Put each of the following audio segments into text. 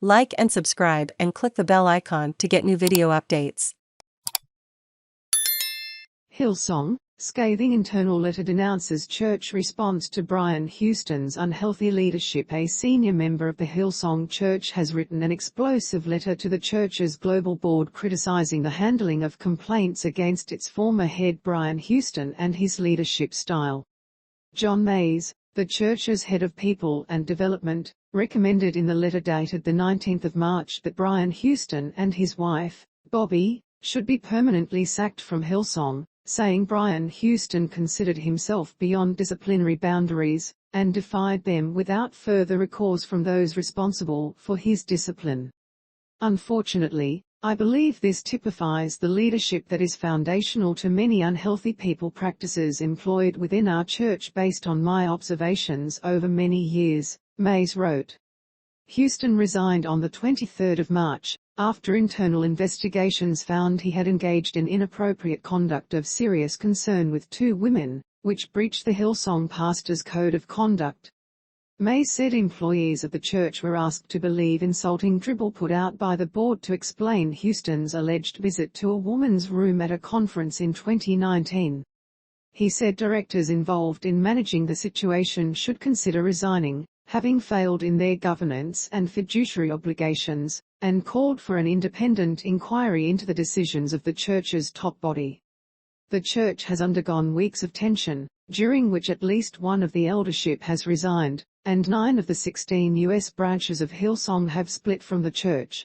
Like and subscribe and click the bell icon to get new video updates. Hillsong, scathing internal letter denounces church response to Brian Houston's unhealthy leadership. A senior member of the Hillsong Church has written an explosive letter to the church's global board criticizing the handling of complaints against its former head Brian Houston and his leadership style. John Mays, the church's head of people and development, recommended in the letter dated the 19th of March that Brian Houston and his wife, Bobbie, should be permanently sacked from Hillsong, saying Brian Houston considered himself beyond disciplinary boundaries, and defied them without further recourse from those responsible for his discipline. Unfortunately, I believe this typifies the leadership that is foundational to many unhealthy people practices employed within our church based on my observations over many years, Mays wrote. Houston resigned on the 23rd of March, after internal investigations found he had engaged in inappropriate conduct of serious concern with two women, which breached the Hillsong pastor's code of conduct. Mays said employees of the church were asked to believe insulting dribble put out by the board to explain Houston's alleged visit to a woman's room at a conference in 2019. He said directors involved in managing the situation should consider resigning, having failed in their governance and fiduciary obligations, and called for an independent inquiry into the decisions of the church's top body. The church has undergone weeks of tension, during which at least one of the eldership has resigned, and 9 of the 16 U.S. branches of Hillsong have split from the church.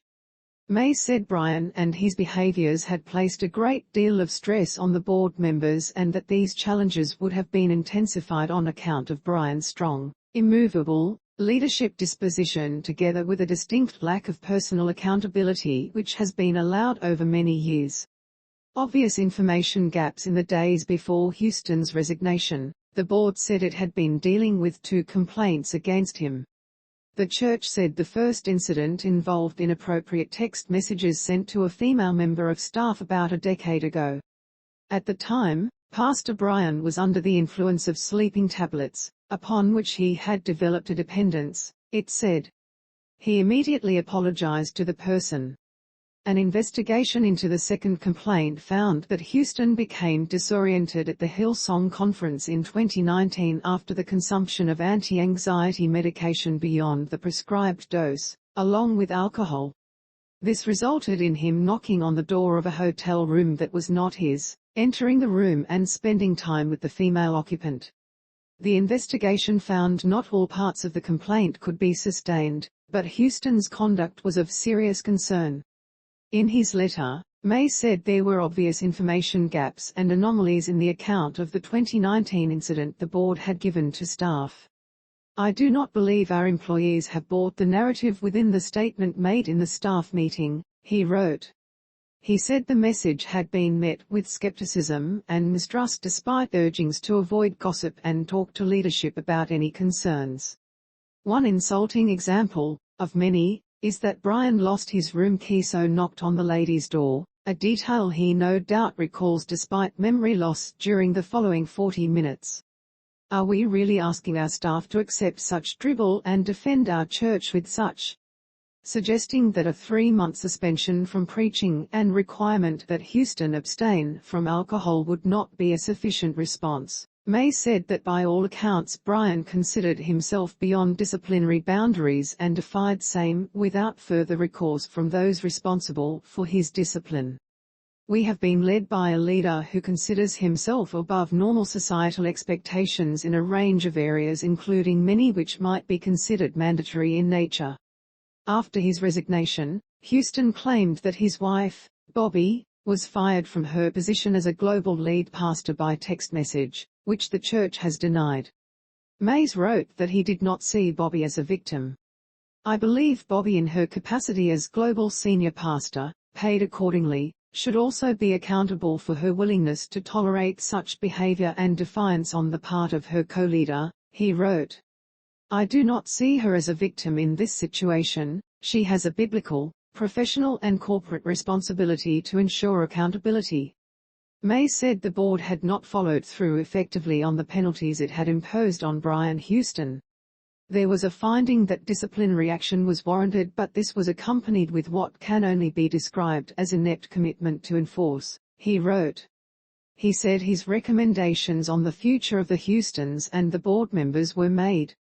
Mays said Brian and his behaviours had placed a great deal of stress on the board members and that these challenges would have been intensified on account of Brian's strong, immovable, leadership disposition together with a distinct lack of personal accountability which has been allowed over many years. Obvious information gaps in the days before Houston's resignation, the board said it had been dealing with 2 complaints against him. The church said the first incident involved inappropriate text messages sent to a female member of staff about a decade ago. At the time, Pastor Brian was under the influence of sleeping tablets, upon which he had developed a dependence, it said. He immediately apologized to the person. An investigation into the second complaint found that Houston became disoriented at the Hillsong conference in 2019 after the consumption of anti-anxiety medication beyond the prescribed dose, along with alcohol. This resulted in him knocking on the door of a hotel room that was not his, entering the room and spending time with the female occupant. The investigation found not all parts of the complaint could be sustained, but Houston's conduct was of serious concern. In his letter, Mays said there were obvious information gaps and anomalies in the account of the 2019 incident the board had given to staff. I do not believe our employees have bought the narrative within the statement made in the staff meeting, he wrote. He said the message had been met with skepticism and mistrust despite urgings to avoid gossip and talk to leadership about any concerns. One insulting example, of many, is that Brian lost his room key so knocked on the ladies' door, a detail he no doubt recalls despite memory loss during the following 40 minutes. Are we really asking our staff to accept such dribble and defend our church with such? Suggesting that a 3-month suspension from preaching and requirement that Houston abstain from alcohol would not be a sufficient response. Mays said that by all accounts Brian considered himself beyond disciplinary boundaries and defied same without further recourse from those responsible for his discipline. We have been led by a leader who considers himself above normal societal expectations in a range of areas including many which might be considered mandatory in nature. After his resignation, Houston claimed that his wife, Bobbie, was fired from her position as a global lead pastor by text message, which the church has denied. Mays wrote that he did not see Bobbie as a victim. I believe Bobbie in her capacity as global senior pastor, paid accordingly, should also be accountable for her willingness to tolerate such behavior and defiance on the part of her co-leader, he wrote. I do not see her as a victim in this situation. She has a biblical, professional and corporate responsibility to ensure accountability. Mays said the board had not followed through effectively on the penalties it had imposed on Brian Houston. There was a finding that disciplinary action was warranted, but this was accompanied with what can only be described as inept commitment to enforce, he wrote. He said his recommendations on the future of the Houstons and the board members were made